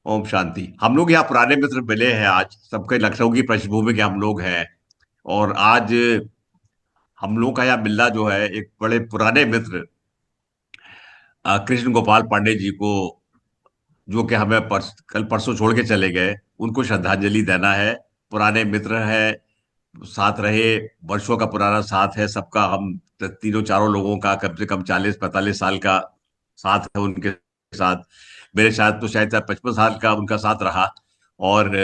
ओम शांति। हम लोग यहाँ पुराने मित्र मिले हैं आज, सबके लखनऊ की पृष्ठभूमि के हम लोग हैं। और आज हम लोग का यहाँ मिलना जो है, एक बड़े पुराने मित्र कृष्ण गोपाल पांडे जी को, जो कि हमें कल परसों छोड़ के चले गए, उनको श्रद्धांजलि देना है। पुराने मित्र है, साथ रहे, वर्षों का पुराना साथ है सबका। हम तीनों चारों लोगों का कम से कम 40-45 साल का साथ है उनके साथ। मेरे साथ तो शायद 55 साल का उनका साथ रहा। और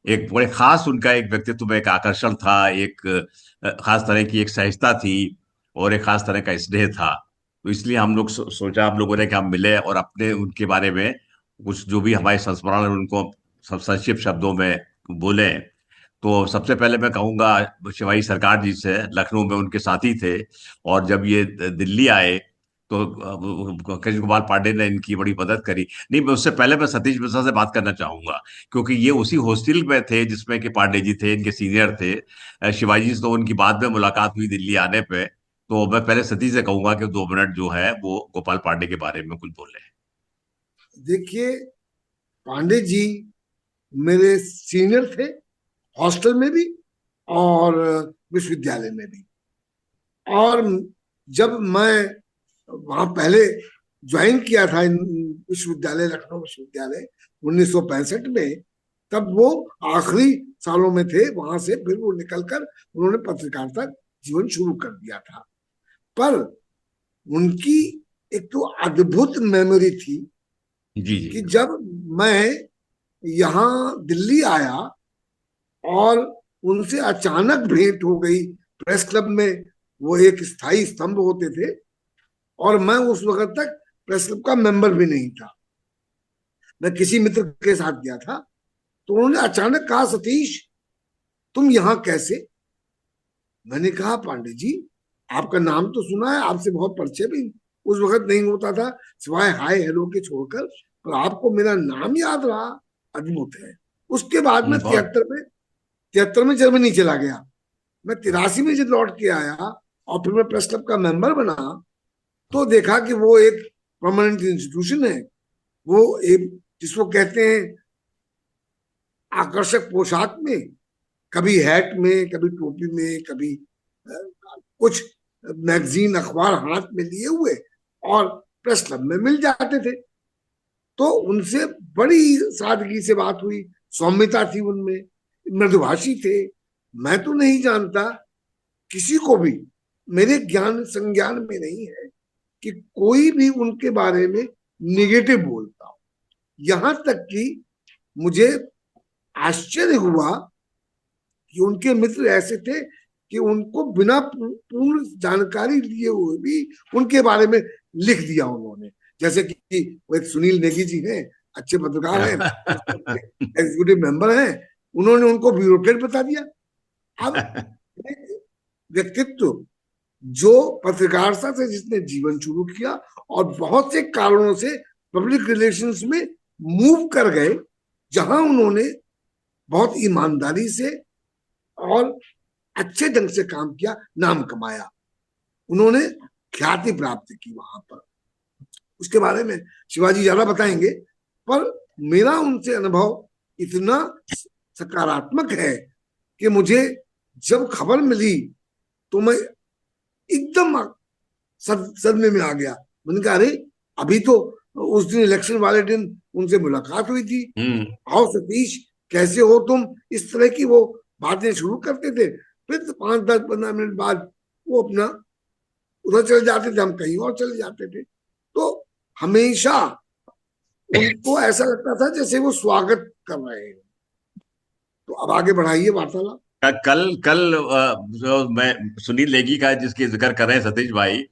एक बड़े खास उनका एक व्यक्तित्व में एक आकर्षण था, एक खास तरह की एक सहजता थी, और एक खास तरह का स्नेह था। तो इसलिए हम लोग सोचा हम लोगों ने कि हम मिले और अपने उनके बारे में कुछ जो भी हमारे संस्मरण है उनको सब संक्षिप्त शब्दों में बोले। तो सबसे पहले मैं कहूंगा शिवाजी सरकार जी से, लखनऊ में उनके साथी थे। और जब ये दिल्ली आए तो कृष्ण कुमार पांडे ने इनकी बड़ी मदद करी। नहीं, मैं उससे पहले मैं सतीश मिश्रा से बात करना चाहूंगा, क्योंकि ये उसी हॉस्टल में थे जिसमें कि पांडे जी थे, इनके सीनियर थे। शिवाजी से तो उनकी बाद में मुलाकात हुई दिल्ली आने पे। तो मैं पहले सतीश से कहूंगा कि 2 मिनट जो है वो गोपाल पांडे के बारे में कुछ बोले। देखिए, पांडे जी मेरे सीनियर थे, हॉस्टल में भी और विश्वविद्यालय में भी। और जब मैं वहां पहले ज्वाइन किया था विश्वविद्यालय, लखनऊ विश्वविद्यालय 1965 में, तब वो आखिरी सालों में थे। वहां से फिर वो निकलकर उन्होंने पत्रकारिता जीवन शुरू कर दिया था। पर उनकी एक तो अद्भुत मेमोरी थी जी जी। कि जब मैं यहाँ दिल्ली आया और उनसे अचानक भेंट हो गई प्रेस क्लब में। वो एक स्थायी स्तंभ होते थे, और मैं उस वक्त तक प्रेस क्लब का मेंबर भी नहीं था। मैं किसी मित्र के साथ गया था, तो उन्होंने अचानक कहा, सतीश तुम यहाँ कैसे? मैंने कहा, पांडे जी आपका नाम तो सुना है, आपसे बहुत परिचय भी उस वक्त नहीं होता था, सिवाय हाय हेलो के छोड़कर। पर आपको मेरा नाम याद रहा, अद्भुत है। उसके बाद में बहुत। तिहत्तर में जर्मनी चला गया। मैं 83 में जब लौट के आया और फिर मैं प्रेस क्लब का मेंबर बना, तो देखा कि वो एक परमानेंट इंस्टीट्यूशन है। वो एक, जिसको कहते हैं, आकर्षक पोशाक में, कभी हैट में, कभी टोपी में, कभी कुछ मैगजीन अखबार हाथ में लिए हुए, और प्रेस क्लब में मिल जाते थे। तो उनसे बड़ी सादगी से बात हुई, सौम्यता थी उनमें, मृदुभाषी थे। मैं तो नहीं जानता किसी को भी, मेरे ज्ञान संज्ञान में नहीं है कि कोई भी उनके बारे में निगेटिव बोलता हो। यहां तक कि मुझे आश्चर्य हुआ कि उनके मित्र ऐसे थे कि उनको बिना पूर्ण जानकारी लिए हुए भी उनके बारे में लिख दिया उन्होंने। जैसे कि वो एक सुनील नेगी जी हैं, अच्छे पत्रकार हैं, एग्जीक्यूटिव मेंबर हैं, उन्होंने उनको ब्यूरोक्रेट बता दिया। अब व्यक्तित्व जो पत्रकारिता से जिसने जीवन शुरू किया और बहुत से कारणों से पब्लिक रिलेशंस में मूव कर गए, जहां उन्होंने बहुत ईमानदारी से और अच्छे ढंग से काम किया, नाम कमाया, उन्होंने ख्याति प्राप्त की वहां पर। उसके बारे में शिवाजी ज्यादा बताएंगे, पर मेरा उनसे अनुभव इतना सकारात्मक है कि मुझे जब खबर मिली तो मैं एकदम सदमे में आ गया। मैंने कहा, अरे अभी तो उस दिन इलेक्शन वाले दिन उनसे मुलाकात हुई थी, हम्म। आओ सतीश कैसे हो तुम, इस तरह की वो बातें शुरू करते थे। फिर तो 5-10-15 मिनट बाद वो अपना उधर चले जाते थे, हम कहीं और चले जाते थे। तो हमेशा उनको ऐसा लगता था जैसे वो स्वागत कर रहे हैं। तो अब आगे बढ़ाइए वार्तालाप। कल कल जो मैं सुनील नेगी का जिसकी जिक्र कर रहे हैं सतीश भाई,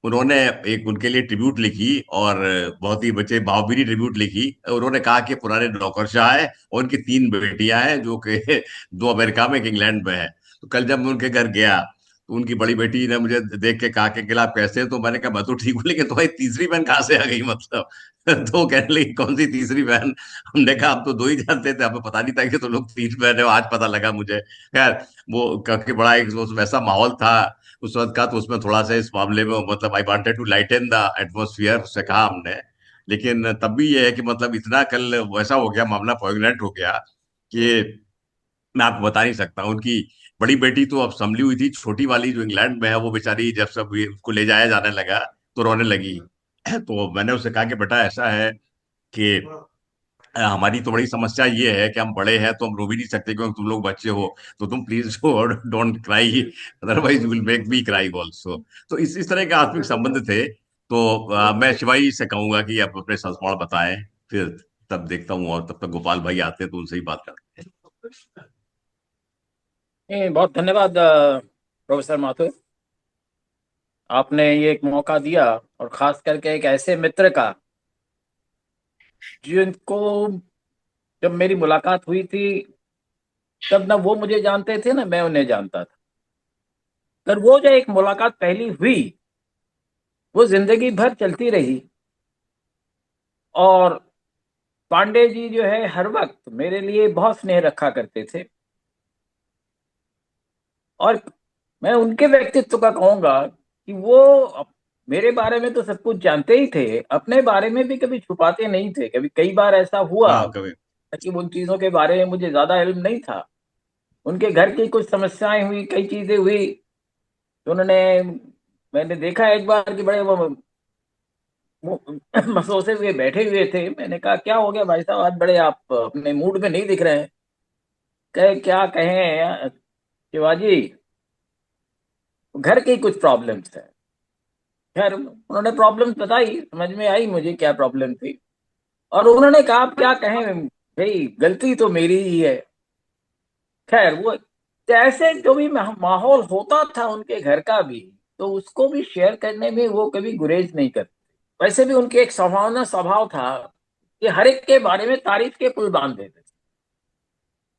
उन्होंने एक उनके लिए ट्रिब्यूट लिखी, और बहुत ही बच्चे भावभीनी ट्रिब्यूट लिखी। उन्होंने कहा कि पुराने नौकरशाह है और उनकी 3 बेटियां हैं, जो कि 2 अमेरिका में, एक इंग्लैंड में है। तो कल जब मैं उनके घर गया तो उनकी बड़ी बेटी ने मुझे देख के कहा कि आप कैसे हैं? तो मैंने कहा मैं तो ठीक हूँ, लेकिन तुम्हारी तीसरी बहन कहाँ से आ गई मतलब? तो कहने लगी कौन सी तीसरी बहन? हमने कहा हम तो 2 ही जानते थे, हमें पता नहीं था कि तुम लोग 3 बहन हो, आज पता लगा मुझे। खैर, वो काफी बड़ा एक वैसा माहौल था उस वक्त का, तो उसमें थोड़ा सा इस मामले में मतलब I wanted to lighten the atmosphere, उससे कहा हमने। लेकिन तब भी ये है कि मतलब इतना कल वैसा हो गया, मामला पॉइगनेंट हो गया कि मैं आपको बता नहीं सकता। उनकी बड़ी बेटी तो अब संभली हुई थी, छोटी वाली जो इंग्लैंड में है वो बेचारी जब सब उसको ले जाया जाने लगा तो रोने लगी। तो मैंने उससे कहा कि बेटा ऐसा है कि हमारी तो बड़ी समस्या ये है कि हम बड़े हैं तो हम रो भी नहीं सकते क्योंकि तुम लोग बच्चे हो, तो तुम please don't cry, otherwise you will make me cry also. तो इस तरह के आत्मिक संबंध थे। तो मैं शिवाई से कहूंगा कि आप अपने संस्मरण बताएं, फिर तब देखता हूँ, और तब तक गोपाल भाई आते हैं तो उनसे ही बात करते हैं। बहुत धन्यवाद प्रोफेसर माथुर। आपने ये एक मौका दिया, और खास करके एक ऐसे मित्र का जिनको जब मेरी मुलाकात हुई थी तब ना वो मुझे जानते थे ना मैं उन्हें जानता था। पर वो जो एक मुलाकात पहली हुई वो जिंदगी भर चलती रही। और पांडे जी जो है हर वक्त मेरे लिए बहुत स्नेह रखा करते थे। और मैं उनके व्यक्तित्व का कहूंगा कि वो मेरे बारे में तो सब कुछ जानते ही थे, अपने बारे में भी कभी छुपाते नहीं थे। कभी कई बार ऐसा हुआ हाँ कभी। कि उन चीजों के बारे में मुझे ज्यादा इल्म नहीं था। उनके घर की कुछ समस्याएं हुई, कई चीजें हुई, तो उन्होंने, मैंने देखा एक बार कि बड़े वो मसोसे हुए बैठे हुए थे। मैंने कहा क्या हो गया भाई साहब, आज बड़े आप अपने मूड में नहीं दिख रहे हैं। कहे क्या कहें शिवाजी, घर की कुछ प्रॉब्लम्स है। खैर उन्होंने प्रॉब्लम्स बताई, समझ में आई मुझे क्या प्रॉब्लम थी। और उन्होंने कहा आप क्या कहें भाई, गलती तो मेरी ही है। खैर वो जैसे जो भी माहौल होता था उनके घर का भी, तो उसको भी शेयर करने में वो कभी गुरेज नहीं करते। वैसे भी उनके एक स्वभाव स्वभाव था कि हर एक के बारे में तारीफ के पुल बांध देते थे।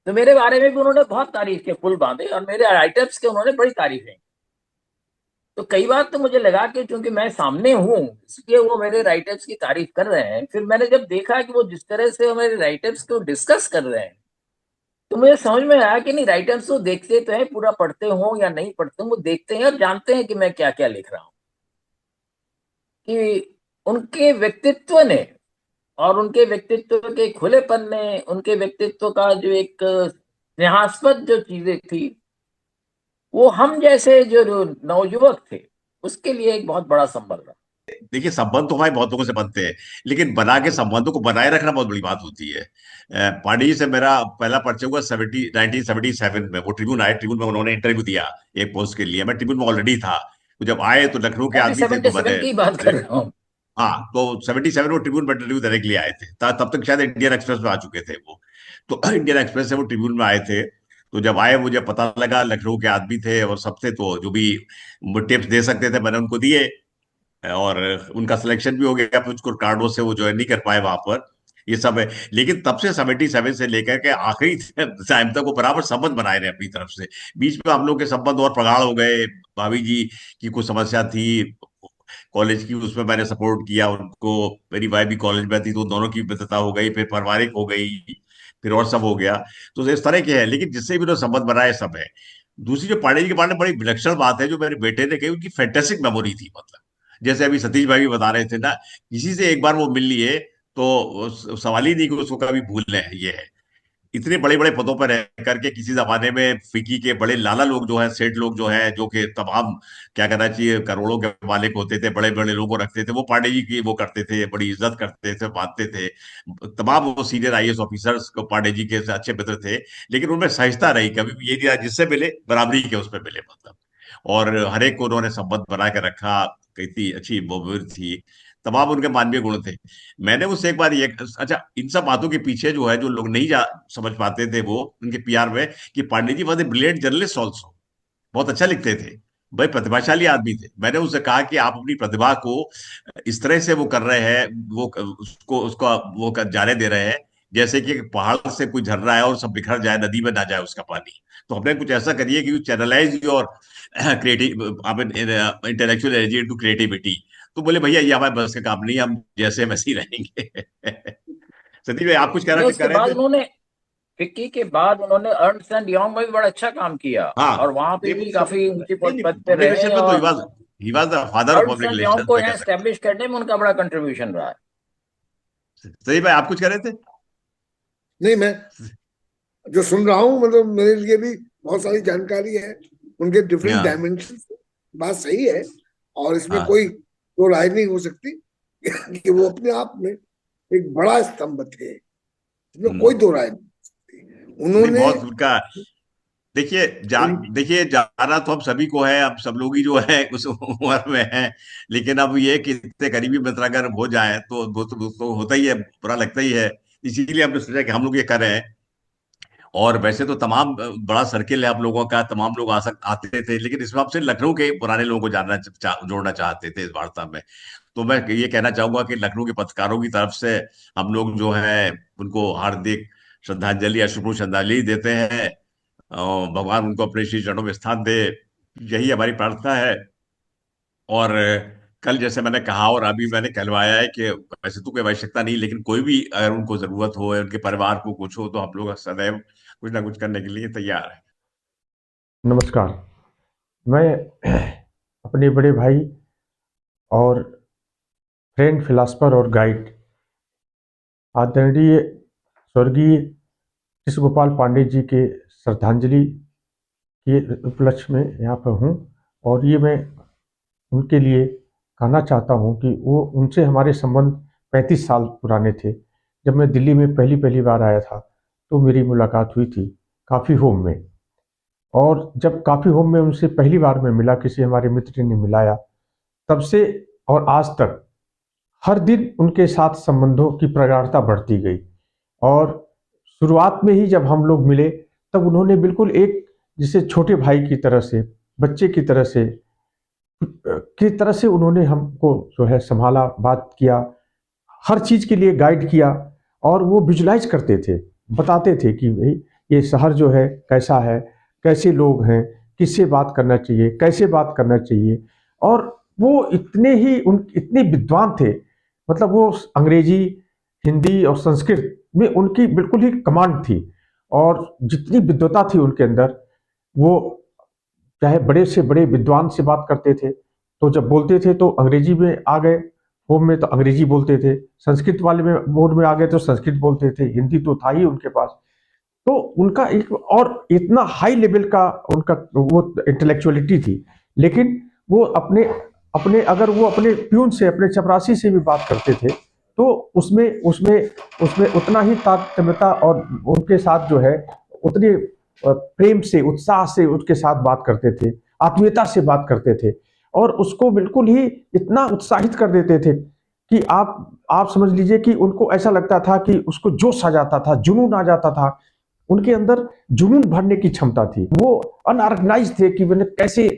तो मेरे बारे में भी उन्होंने बहुत तारीफ के पुल बांधे, और मेरे राइटर्स के उन्होंने बड़ी तारीफें। तो कई बार तो मुझे लगा कि चूंकि मैं सामने हूं इसलिए वो मेरे राइटर्स की तारीफ कर रहे हैं। फिर मैंने जब देखा कि वो जिस तरह से वो मेरे राइटर्स को डिस्कस कर रहे हैं, तो मुझे समझ में आया कि नहीं, राइटर्स तो देखते तो हैं, पूरा पढ़ते हो या नहीं पढ़ते हो, वो देखते हैं और जानते हैं कि मैं क्या क्या लिख रहा हूँ। कि उनके व्यक्तित्व ने और उनके व्यक्तित्व के खुलेपन ने, उनके व्यक्तित्व का जो एक स्नेहास्पद जो चीजें थी, वो हम जैसे जो नवयुवक थे उसके लिए एक बहुत बड़ा संबल रहा। देखिए, संबंध तो हमारे बहुत लोगों से बनते हैं, लेकिन बना के संबंधों को बनाए रखना बहुत बड़ी बात होती है। पांडे जी से मेरा पहला परिचय हुआ 1977 में। वो ट्रिब्यून आए, ट्रिब्यून में उन्होंने इंटरव्यू दिया एक पोस्ट के लिए। मैं ट्रिब्यून में ऑलरेडी था। तो जब आए तो लखनऊ के मैं भी आदमी थे, तो 77 मैंने की बात कर रहा हूँ। हाँ, तो 77 वो ट्रिब्यून में इंटरव्यू देने के लिए आए थे। तब तक शायद इंडियन एक्सप्रेस में आ चुके थे वो। तो इंडियन एक्सप्रेस से वो ट्रिब्यून में आए थे। तो जब आए मुझे पता लगा, लखनऊ के आदमी थे और सबसे, तो जो भी टिप्स दे सकते थे मैंने उनको दिए। और उनका सिलेक्शन भी हो गया, फिर उसको कार्डो से वो ज्वाइन नहीं कर पाए वहां पर। ये सब है। लेकिन तब से 77 से लेकर के आखिरी टाइम तक वो बराबर संबंध बनाए रहे अपनी तरफ से। बीच में हम लोग के संबंध और प्रगाढ़ हो गए। भाभी जी की कुछ समस्या थी कॉलेज की, उसमें मैंने सपोर्ट किया उनको। मेरी वाइफ भी कॉलेज में थी, तो दोनों की मित्रता हो गई, फिर पारिवारिक हो गई, फिर और सब हो गया। तो इस तरह के है, लेकिन जिससे भी उन्होंने संबंध बनाए सब है। दूसरी जो पांडे जी के बारे में बड़ी विलक्षण बात है जो मेरे बेटे ने कही, उनकी फैंटेस्टिक मेमोरी थी। मतलब जैसे अभी सतीश भाई भी बता रहे थे ना, किसी से एक बार वो मिल लिए तो सवाल ही नहीं कि उसको कभी भूलना है। ये है, इतने बड़े बड़े पदों पर रह करके किसी जमाने में फिक्की के बड़े लाला लोग जो है, सेठ लोग जो है, जो कि तमाम, क्या कहना चाहिए, करोड़ों के मालिक होते थे, बड़े बड़े लोगों रखते थे, वो पांडे जी की वो करते थे, बड़ी इज्जत करते थे, मानते थे। तमाम वो सीनियर आईएएस ऑफिसर्स को पांडे जी के अच्छे मित्र थे। लेकिन उनमें सहजता रही, कभी भी ये नहीं रहा जिससे मिले बराबरी के उसमें मिले, मतलब। और हर एक को उन्होंने संबंध बना के रखा। कितनी अच्छी वो थी। तमाम उनके मानवीय गुण थे। मैंने उससे एक बार ये, अच्छा, इन सब बातों के पीछे जो है, जो लोग नहीं समझ पाते थे वो उनके पीआर में, कि Pandey ji was a brilliant journalist also. बहुत अच्छा लिखते थे, भाई प्रतिभाशाली आदमी थे। मैंने उससे कहा कि आप अपनी प्रतिभा को इस तरह से वो कर रहे हैं, वो उसको उसको वो जाने दे रहे हैं, जैसे कि एक पहाड़ से कोई झर रहा है और सब बिखर जाए, नदी में ना जाए उसका पानी। तो हमने कुछ ऐसा करिए कि channelize your creative, intellectual energy into creativity. तो बोले भैया ये हमारे बस का काम नहीं, हम जैसे हम ऐसे ही रहेंगे। सतीश भाई, आप कुछ नहीं, कह उसके रहे बाद थे? उन्होंने, फिक्की के बाद उन्होंने अर्नस्ट एंड यंग में भी बड़ा अच्छा काम किया, हाँ, और वहां पे नहीं भी काफी ऊंचे नहीं नहीं, पद पे पब्लिकेशन रहे। में तो और he was the father of Ernst public and young relations, को मैं कह यहाँ सकता स्टैब्लिश करने में उनका बड़ा कंट्रीब्यूशन रहा है। सही भाई, आप कुछ कह रहे थे? नहीं, मैं जो सुन रहा हूँ, मतलब मेरे लिए भी बहुत सारी जानकारी है, उनके डिफरेंट हाँ डायमेंशन। बात सही है, और इसमें हाँ। कोई दो राय नहीं हो सकती कि वो अपने आप में एक बड़ा स्तंभ थे, इसमें कोई हम्म। दो राय नहीं। नहीं, उन्होंने बहुत उनका, देखिए इन देखिए, जाना तो हम सभी को है, अब सब लोग ही जो है उस उम्र में है। लेकिन अब ये कि इतने करीबी मित्र अगर हो जाए तो वो तो होता ही है, बुरा लगता ही है। इसीलिए हमने सोचा कि हम लोग ये कर रहे हैं। और वैसे तो तमाम बड़ा सर्किल है आप लोगों का, तमाम लोग आते थे, लेकिन इस बात से लखनऊ के पुराने लोगों को जोड़ना चाहते थे इस वार्ता में। तो मैं ये कहना चाहूंगा कि लखनऊ के पत्रकारों की तरफ से हम लोग जो है उनको हार्दिक श्रद्धांजलि, अश्रुपूर्ण श्रद्धांजलि देते हैं। और भगवान उनको अपने श्री चरणों में स्थान दे, यही हमारी प्रार्थना है। और कल जैसे मैंने कहा और अभी मैंने कहलवाया है कि वैसे तो कोई आवश्यकता नहीं, लेकिन कोई भी अगर उनको जरूरत हो या उनके परिवार को कुछ हो तो हम लोग सदैव कुछ ना कुछ करने के लिए तैयार है। नमस्कार। मैं अपने बड़े भाई और फ्रेंड, फिलासफर और गाइड आदरणीय स्वर्गीय कृष्ण गोपाल पांडे जी के श्रद्धांजलि के उपलक्ष्य में यहाँ पर हूँ। और ये मैं उनके लिए कहना चाहता हूँ कि वो उनसे हमारे संबंध 35 साल पुराने थे। जब मैं दिल्ली में पहली पहली बार आया था तो मेरी मुलाकात हुई थी काफ़ी होम में। और जब काफ़ी होम में उनसे पहली बार मैं मिला, किसी हमारे मित्र ने मिलाया, तब से और आज तक हर दिन उनके साथ संबंधों की प्रगाढ़ता बढ़ती गई। और शुरुआत में ही जब हम लोग मिले तब उन्होंने बिल्कुल एक जिसे छोटे भाई की तरह से, बच्चे की तरह से उन्होंने हमको जो है संभाला, बात किया, हर चीज़ के लिए गाइड किया। और वो विजुलाइज करते थे, बताते थे कि भाई ये शहर जो है कैसा है, कैसे लोग हैं, किससे बात करना चाहिए, कैसे बात करना चाहिए। और वो इतने विद्वान थे, मतलब वो अंग्रेजी, हिंदी और संस्कृत में उनकी बिल्कुल ही कमांड थी। और जितनी विद्वता थी उनके अंदर, वो चाहे बड़े से बड़े विद्वान से बात करते थे तो जब बोलते थे तो अंग्रेजी में आ गए, होम में तो अंग्रेजी बोलते थे, संस्कृत वाले में मोड में आ गए तो संस्कृत बोलते थे, हिंदी तो था ही उनके पास। तो उनका एक और इतना हाई लेवल का उनका वो इंटेलेक्चुअलिटी थी। लेकिन वो अपने अपने अगर वो अपने प्यून से, अपने चपरासी से भी बात करते थे तो उसमें उसमें उसमें उतना ही तात्म्यता, और उनके साथ जो है उतने प्रेम से, उत्साह से उनके साथ बात करते थे, आत्मीयता से बात करते थे। और उसको बिल्कुल ही इतना उत्साहित कर देते थे कि आप समझ लीजिए कि उनको ऐसा लगता था कि उसको जोश आ जाता था, जुनून आ जाता था। उनके अंदर जुनून भरने की क्षमता थी। वो अनऑर्गेनाइज थे कि मैंने कैसे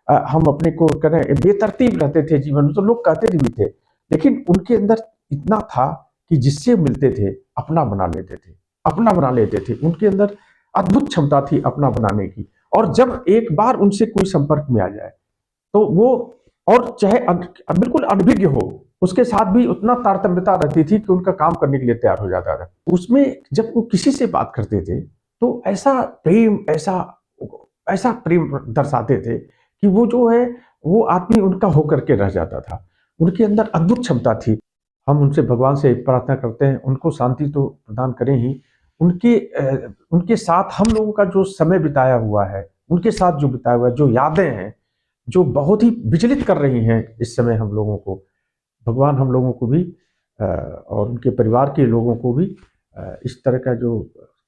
हम अपने को करें, बेतरतीब रहते थे जीवन में, तो लोग कहते भी थे। लेकिन उनके अंदर इतना था कि जिससे मिलते थे अपना बना लेते थे, अपना बना लेते थे। उनके अंदर अद्भुत क्षमता थी अपना बनाने की। और जब एक बार उनसे कोई संपर्क में आ जाए तो वो, और चाहे बिल्कुल अनभिज्ञ हो, उसके साथ भी उतना तारतम्यता रहती थी कि उनका काम करने के लिए तैयार हो जाता था। उसमें जब वो किसी से बात करते थे तो ऐसा प्रेम दर्शाते थे कि वो जो है वो आदमी उनका होकर के रह जाता था। उनके अंदर अद्भुत क्षमता थी। हम उनसे भगवान से प्रार्थना करते हैं उनको शांति तो प्रदान करें ही। उनके साथ हम लोगों का जो समय बिताया हुआ है, उनके साथ जो बिताया हुआ है, जो यादें हैं, जो बहुत ही विचलित कर रही हैं इस समय हम लोगों को, भगवान हम लोगों को भी और उनके परिवार के लोगों को भी इस तरह का जो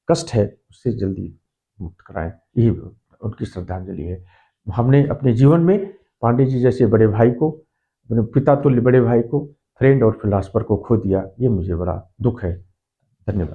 कष्ट है उससे जल्दी मुक्त कराएं, यही उनकी श्रद्धांजलि है। हमने अपने जीवन में पांडे जी जैसे बड़े भाई को, अपने पिता तुल्य बड़े भाई को, फ्रेंड और फिलासफर को खो दिया। ये मुझे बड़ा दुख है। धन्यवाद।